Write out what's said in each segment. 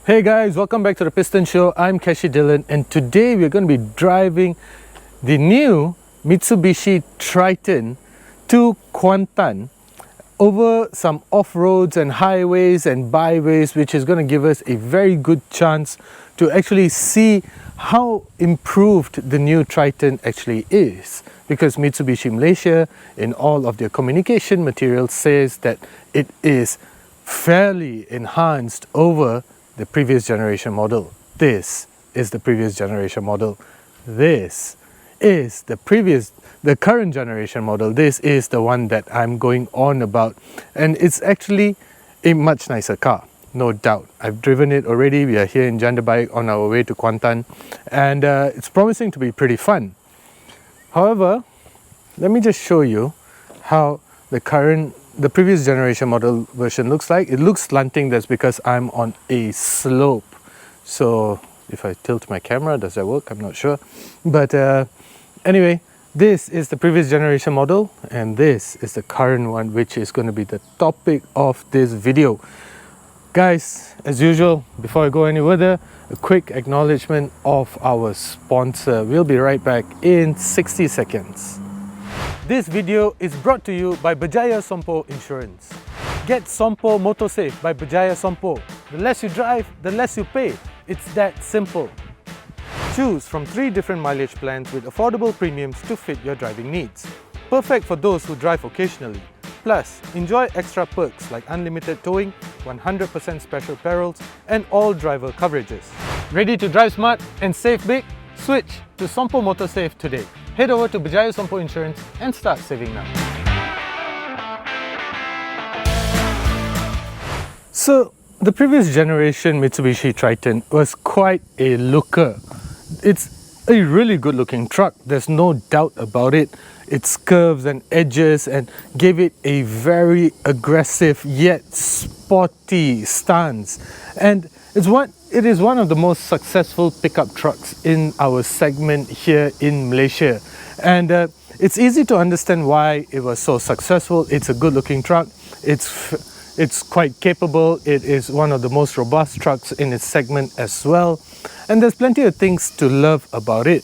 Hey guys, welcome back to the Piston Show. I'm Keshi Dylan, and today we're going to be driving the new Mitsubishi Triton to Kuantan over some off-roads and highways and byways, which is going to give us a very good chance to actually see how improved the new Triton actually is. Because Mitsubishi Malaysia, in all of their communication materials, says that it is fairly enhanced over the previous generation model. This is the previous generation model. This is the current generation model. This is the one that I'm going on about, and it's actually a much nicer car, no doubt. I've driven it already. We are here in Jandabai on our way to Kuantan, and it's promising to be pretty fun. However, let me just show you how the previous generation model version looks like. It looks slanting. That's because I'm on a slope. So if I tilt my camera, does that work? I'm not sure. But anyway, this is the previous generation model, and this is the current one, which is going to be the topic of this video. Guys, as usual, before I go any further, a quick acknowledgement of our sponsor. We'll be right back in 60 seconds. This video is brought to you by Berjaya Sompo Insurance. Get Sompo Motosafe by Berjaya Sompo. The less you drive, the less you pay. It's that simple. Choose from 3 different mileage plans with affordable premiums to fit your driving needs. Perfect for those who drive occasionally. Plus, enjoy extra perks like unlimited towing, 100% special perils, and all driver coverages. Ready to drive smart and save big? Switch to Sompo Motosafe today. Head over to Berjaya Sompo Insurance and start saving now. So, the previous generation Mitsubishi Triton was quite a looker. It's a really good looking truck, there's no doubt about it. Its curves and edges and gave it a very aggressive yet sporty stance. And it is one of the most successful pickup trucks in our segment here in Malaysia. And it's easy to understand why it was so successful. It's a good looking truck. It's quite capable. It is one of the most robust trucks in its segment as well. And there's plenty of things to love about it.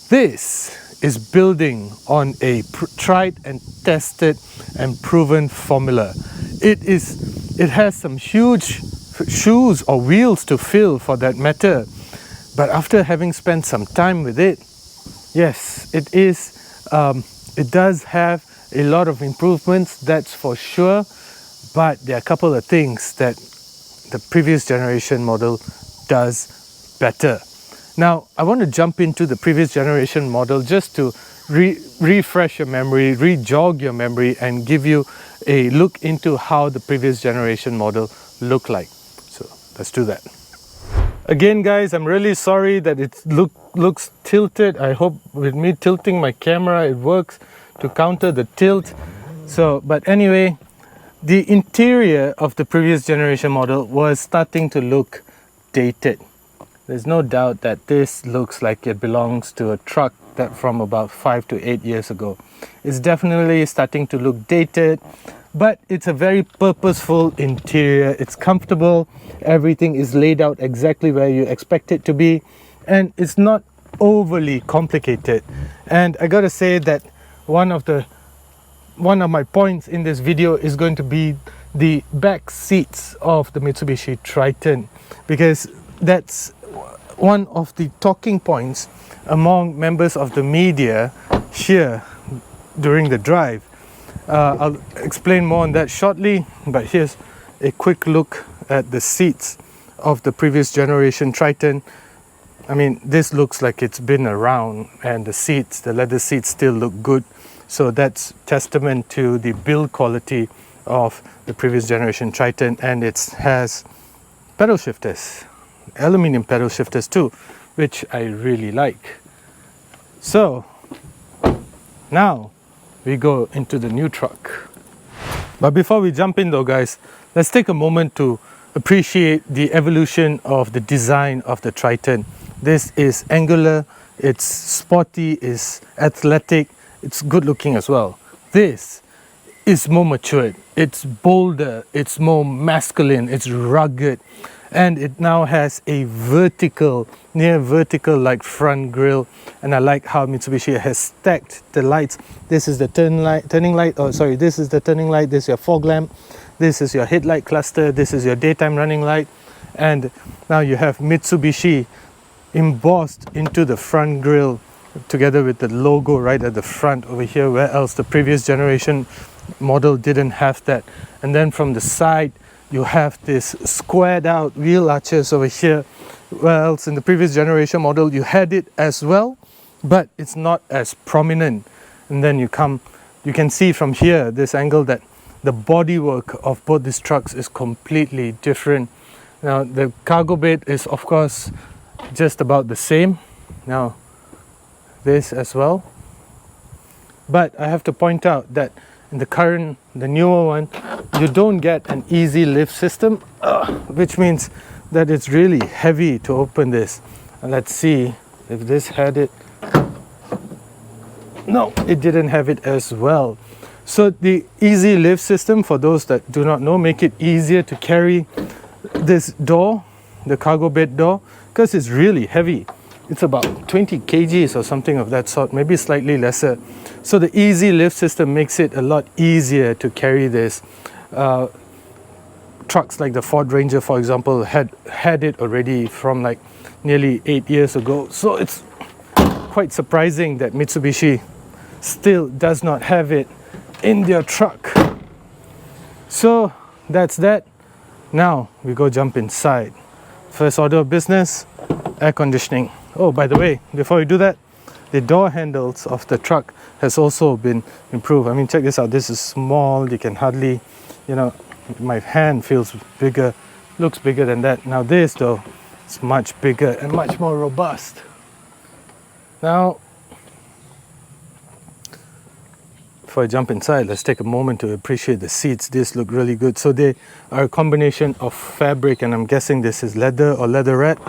This is building on a tried and tested and proven formula. It has some huge shoes or wheels to fill, for that matter. But after having spent some time with it, yes, it does have a lot of improvements, that's for sure. But there are a couple of things that the previous generation model does better. Now, I want to jump into the previous generation model just to refresh your memory, re-jog your memory, and give you a look into how the previous generation model looked like. So let's do that. Again, guys, I'm really sorry that it looks tilted. I hope with me tilting my camera, it works to counter the tilt. So, but anyway, the interior of the previous generation model was starting to look dated. There's no doubt that this looks like it belongs to a truck that from about 5 to 8 years ago. It's definitely starting to look dated, but it's a very purposeful interior. It's comfortable. Everything is laid out exactly where you expect it to be, and it's not overly complicated. And I gotta say that one of my points in this video is going to be the back seats of the Mitsubishi Triton, because that's one of the talking points among members of the media here during the drive. I'll explain more on that shortly, but here's a quick look at the seats of the previous generation Triton. I mean, this looks like it's been around, and the leather seats still look good. So that's testament to the build quality of the previous generation Triton, and it has pedal shifters, aluminium pedal shifters too, which I really like. So now we go into the new truck. But before we jump in though, guys, let's take a moment to appreciate the evolution of the design of the Triton. This is angular, it's sporty, it's athletic, it's good looking as well. This is more matured, it's bolder, it's more masculine, it's rugged, and it now has a near vertical like front grille. And I like how Mitsubishi has stacked the lights. This is the turning light, oh sorry, this is the turning light, this is your fog lamp, this is your headlight cluster, this is your daytime running light, and now you have Mitsubishi embossed into the front grille together with the logo right at the front over here, where else the previous generation model didn't have that. And then from the side you have this squared out wheel arches over here, where else in the previous generation model you had it as well, but it's not as prominent. And then you can see from here, this angle, that the bodywork of both these trucks is completely different. Now the cargo bed is of course just about the same, now this as well, but I have to point out that in the newer one, you don't get an easy lift system, which means that it's really heavy to open this. And let's see if this had it. No, it didn't have it as well. So the easy lift system, for those that do not know, make it easier to carry this door, the cargo bed door, because it's really heavy. It's about 20 kgs or something of that sort, maybe slightly lesser. So the easy lift system makes it a lot easier to carry this. Trucks like the Ford Ranger, for example, had it already from like nearly 8 years ago. So it's quite surprising that Mitsubishi still does not have it in their truck. So that's that. Now we go jump inside. First order of business, air conditioning. Oh, by the way, before we do that, the door handles of the truck has also been improved. I mean, check this out. This is small. You can hardly, my hand feels bigger, looks bigger than that. Now this though, it's much bigger and much more robust. Now, before I jump inside, let's take a moment to appreciate the seats. These look really good. So they are a combination of fabric, and I'm guessing this is leather or leatherette.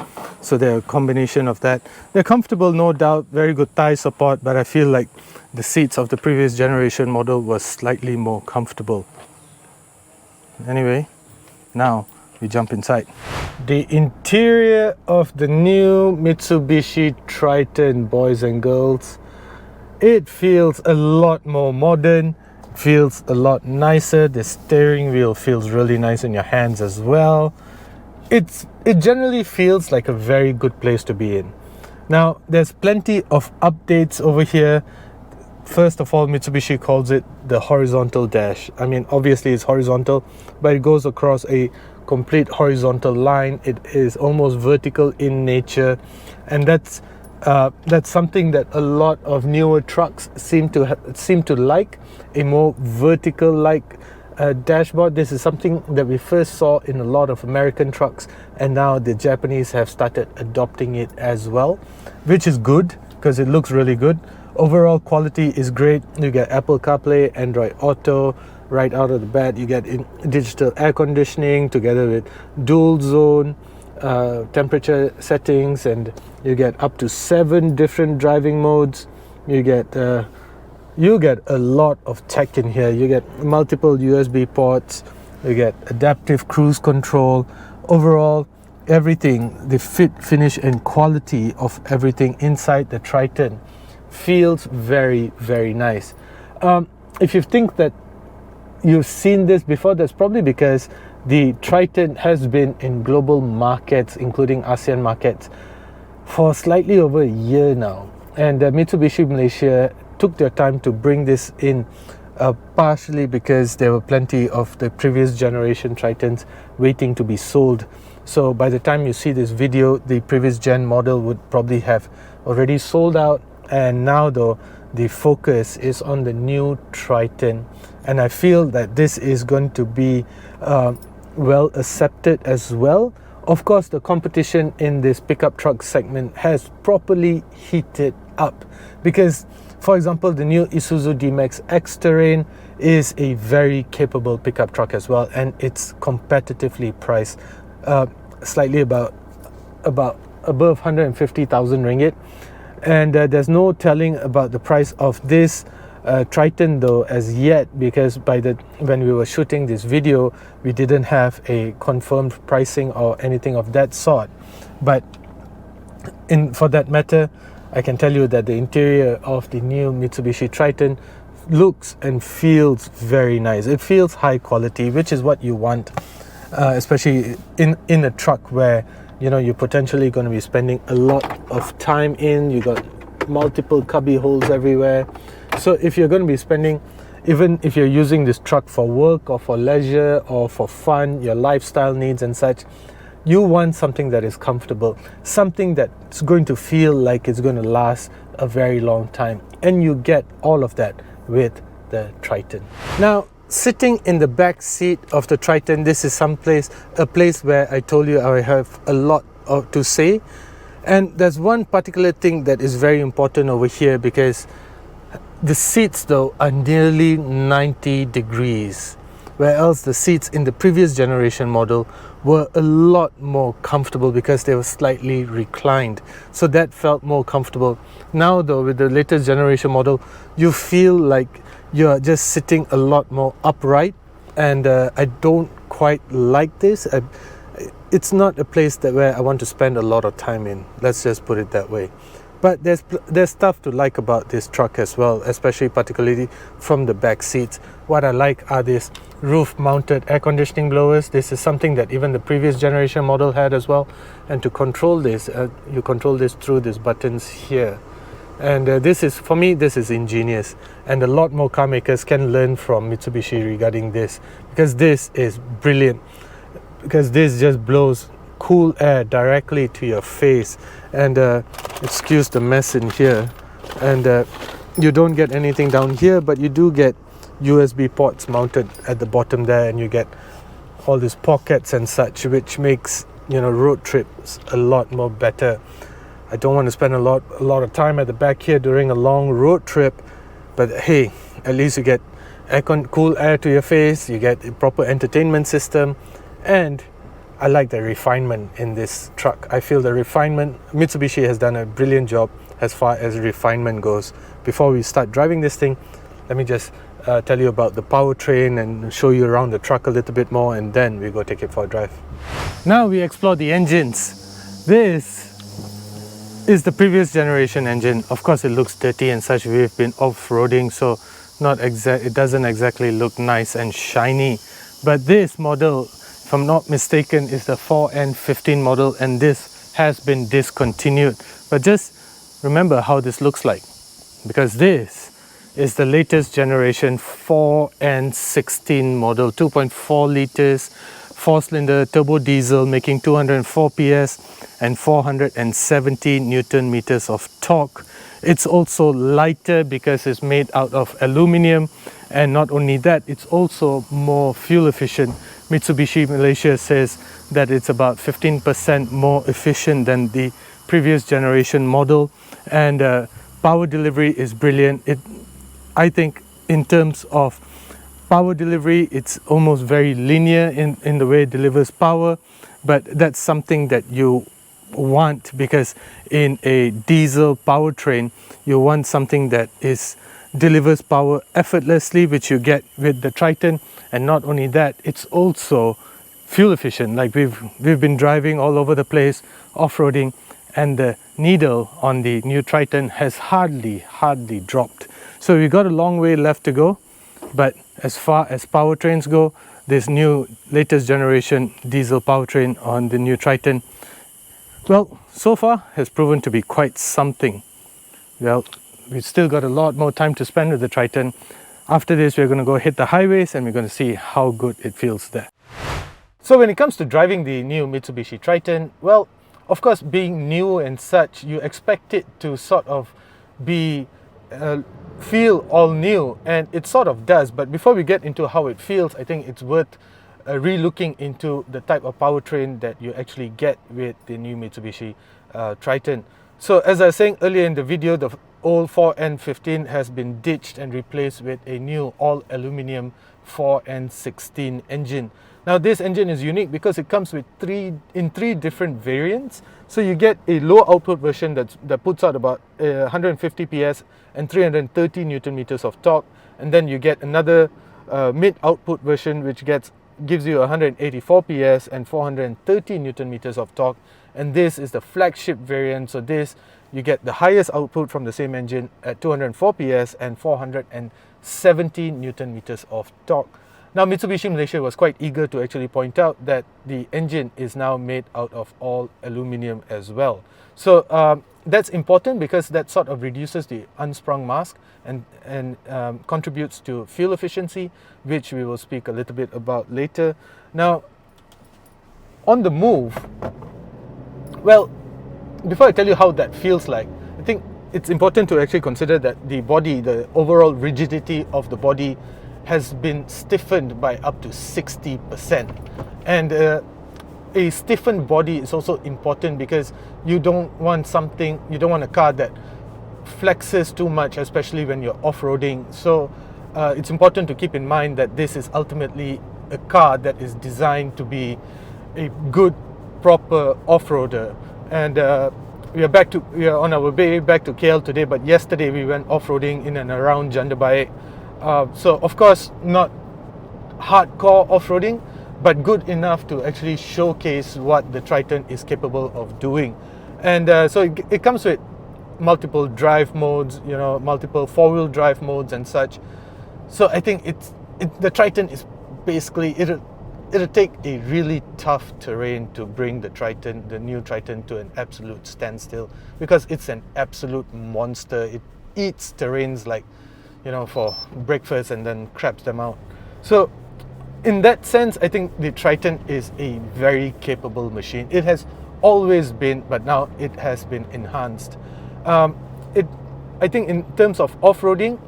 So they're a combination of that. They're comfortable, no doubt, very good thigh support, but I feel like the seats of the previous generation model was slightly more comfortable. Anyway, now we jump inside. The interior of the new Mitsubishi Triton, boys and girls. It feels a lot more modern, feels a lot nicer. The steering wheel feels really nice in your hands as well. It generally feels like a very good place to be in. Now, there's plenty of updates over here. First of all, Mitsubishi calls it the horizontal dash. I mean, obviously it's horizontal, but it goes across a complete horizontal line. It is almost vertical in nature, and that's something that a lot of newer trucks seem to like, a more vertical like dashboard. This is something that we first saw in a lot of American trucks, and now the Japanese have started adopting it as well, which is good because it looks really good. Overall quality is great. You get Apple CarPlay, Android Auto right out of the bat. You get digital air conditioning together with dual zone temperature settings, and you get up to 7 different driving modes. You get a lot of tech in here. You get multiple USB ports, you get adaptive cruise control. Overall, everything, the fit, finish and quality of everything inside the Triton feels very, very nice. If you think that you've seen this before, that's probably because the Triton has been in global markets, including ASEAN markets, for slightly over a year now. And Mitsubishi Malaysia took their time to bring this in, partially because there were plenty of the previous generation Tritons waiting to be sold. So by the time you see this video, the previous gen model would probably have already sold out. And now though, the focus is on the new Triton, and I feel that this is going to be well accepted as well. Of course, the competition in this pickup truck segment has properly heated up, because for example, the new Isuzu D-Max X-Terrain is a very capable pickup truck as well, and it's competitively priced, slightly above 150,000 ringgit. And there's no telling about the price of this Triton though as yet, because when we were shooting this video we didn't have a confirmed pricing or anything of that sort. But for that matter, I can tell you that the interior of the new Mitsubishi Triton looks and feels very nice. It feels high quality, which is what you want, especially in a truck where you're potentially going to be spending a lot of time in. You got multiple cubby holes everywhere. So if you're going to be spending, even if you're using this truck for work or for leisure or for fun, your lifestyle needs and such, you want something that is comfortable, something that's going to feel like it's going to last a very long time. And you get all of that with the Triton. Now, sitting in the back seat of the Triton, this is a place where I told you I have a lot to say. And there's one particular thing that is very important over here, because the seats though are nearly 90 degrees, where else the seats in the previous generation model were a lot more comfortable because they were slightly reclined, so that felt more comfortable. Now though, with the latest generation model, you feel like you're just sitting a lot more upright, and I don't quite like this. It's not a place where I want to spend a lot of time in, let's just put it that way. But there's stuff to like about this truck as well, especially particularly from the back seats. What I like are these roof mounted air conditioning blowers. This is something that even the previous generation model had as well. And to control this, you control this through these buttons here. And for me, this is ingenious. And a lot more car makers can learn from Mitsubishi regarding this, because this is brilliant. Because this just blows cool air directly to your face. And excuse the mess in here, and you don't get anything down here, but you do get USB ports mounted at the bottom there, and you get all these pockets and such, which makes road trips a lot more better. I don't want to spend a lot of time at the back here during a long road trip, but hey, at least you get cool air to your face, you get a proper entertainment system. And I like the refinement in this truck. I feel the refinement, Mitsubishi has done a brilliant job as far as refinement goes. Before we start driving this thing, let me just tell you about the powertrain and show you around the truck a little bit more, and then we go take it for a drive. Now we explore the engines. This is the previous generation engine. Of course it looks dirty and such. We've been off-roading, so it doesn't exactly look nice and shiny. But this model, if I'm not mistaken, is the 4N15 model, and this has been discontinued. But just remember how this looks like, because this is the latest generation 4N16 model, 2.4 liters, 4-cylinder turbo diesel, making 204 PS and 470 Newton meters of torque. It's also lighter because it's made out of aluminium, and not only that, it's also more fuel efficient. Mitsubishi Malaysia says that it's about 15% more efficient than the previous generation model, and power delivery is brilliant. I think in terms of power delivery, it's almost very linear in the way it delivers power, but that's something that you want, because in a diesel powertrain you want something that delivers power effortlessly, which you get with the Triton. And not only that, it's also fuel efficient. Like we've been driving all over the place, off-roading, and the needle on the new Triton has hardly dropped. So we've got a long way left to go. But as far as powertrains go, this new latest generation diesel powertrain on the new Triton, well, so far has proven to be quite something. Well, we've still got a lot more time to spend with the Triton. After this, we're going to go hit the highways, and we're going to see how good it feels there. So when it comes to driving the new Mitsubishi Triton, well, of course, being new and such, you expect it to sort of feel all new, and it sort of does. But before we get into how it feels, I think it's worth re-looking into the type of powertrain that you actually get with the new Mitsubishi Triton. So as I was saying earlier in the video, the old 4N15 has been ditched and replaced with a new all-aluminium 4N16 engine. Now this engine is unique because it comes with three different variants. So you get a low output version that puts out about 150 PS and 330 Newton meters of torque, and then you get another mid output version which gives you 184 PS and 430 Newton meters of torque, and this is the flagship variant. So this, you get the highest output from the same engine at 204 PS and 470 Newton meters of torque. Now Mitsubishi Malaysia was quite eager to actually point out that the engine is now made out of all aluminium as well. So that's important because that sort of reduces the unsprung mask and contributes to fuel efficiency, which we will speak a little bit about later. Now, on the move, well, before I tell you how that feels like, I think it's important to actually consider that the body, the overall rigidity of the body, has been stiffened by up to 60%. And a stiffened body is also important because you don't want a car that flexes too much, especially when you're off-roading. So it's important to keep in mind that this is ultimately a car that is designed to be a good, proper off-roader. And we are on our way back to KL today, but yesterday we went off-roading in and around Jandabae. So of course not hardcore off-roading, but good enough to actually showcase what the Triton is capable of doing. And so it comes with multiple drive modes, multiple four-wheel drive modes and such. So I think the Triton is basically, it'll take a really tough terrain to bring the new Triton, to an absolute standstill, because it's an absolute monster. It eats terrains like, for breakfast and then craps them out. So in that sense, I think the Triton is a very capable machine. It has always been, but now it has been enhanced. I think in terms of off-roading,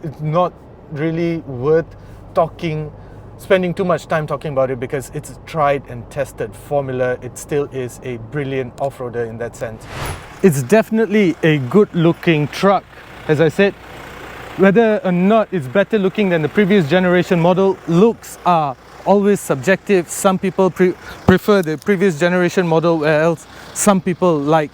it's not really worth spending too much time talking about it, because it's a tried and tested formula. It still is a brilliant off-roader in that sense. It's definitely a good looking truck. As I said, whether or not it's better looking than the previous generation model, looks are always subjective. Some people prefer the previous generation model, whereas some people like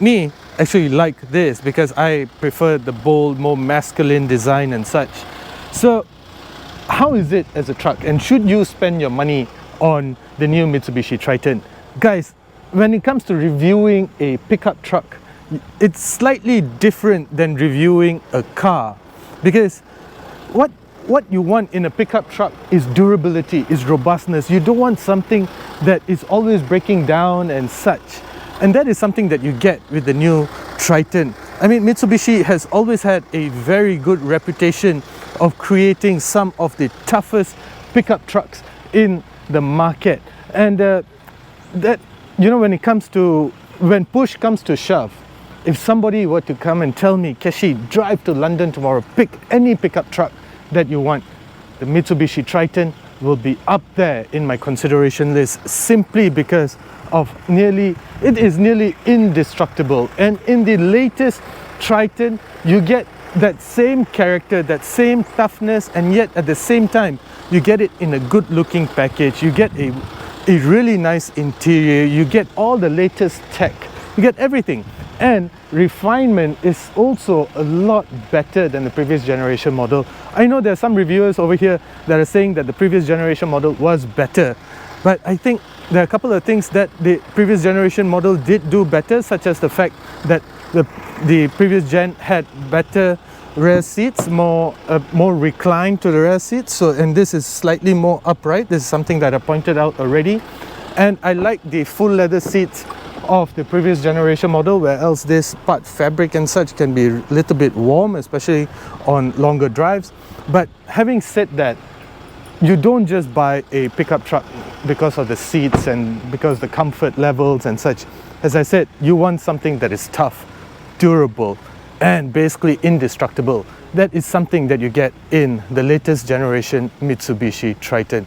me actually like this, because I prefer the bold, more masculine design and such. So how is it as a truck, and should you spend your money on the new Mitsubishi Triton? Guys, when it comes to reviewing a pickup truck, it's slightly different than reviewing a car, because what you want in a pickup truck is durability, is robustness. You don't want something that is always breaking down and such, and that is something that you get with the new Triton. I mean, Mitsubishi has always had a very good reputation of creating some of the toughest pickup trucks in the market, and that, when push comes to shove, if somebody were to come and tell me, Keshi, drive to London tomorrow, pick any pickup truck that you want, the Mitsubishi Triton will be up there in my consideration list, simply because of it is nearly indestructible. And in the latest Triton, you get that same character, that same toughness, and yet at the same time, you get it in a good looking package. You get a really nice interior, you get all the latest tech, you get everything. And refinement is also a lot better than the previous generation model. I know there are some reviewers over here that are saying that the previous generation model was better, but I think there are a couple of things that the previous generation model did do better, such as the fact that the previous gen had better rear seats, more reclined to the rear seats. So, and this is slightly more upright. This is something that I pointed out already. And I like the full leather seats of the previous generation model, where else this part fabric and such can be a little bit warm, especially on longer drives. But having said that, you don't just buy a pickup truck because of the seats and because the comfort levels and such. As I said, you want something that is tough, durable, and basically indestructible. That is something that you get in the latest generation Mitsubishi Triton.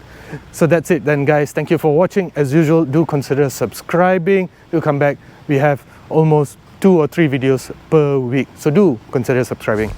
So that's it then, guys. Thank you for watching. As usual, do consider subscribing. Do come back. We have almost 2 or 3 videos per week, so do consider subscribing.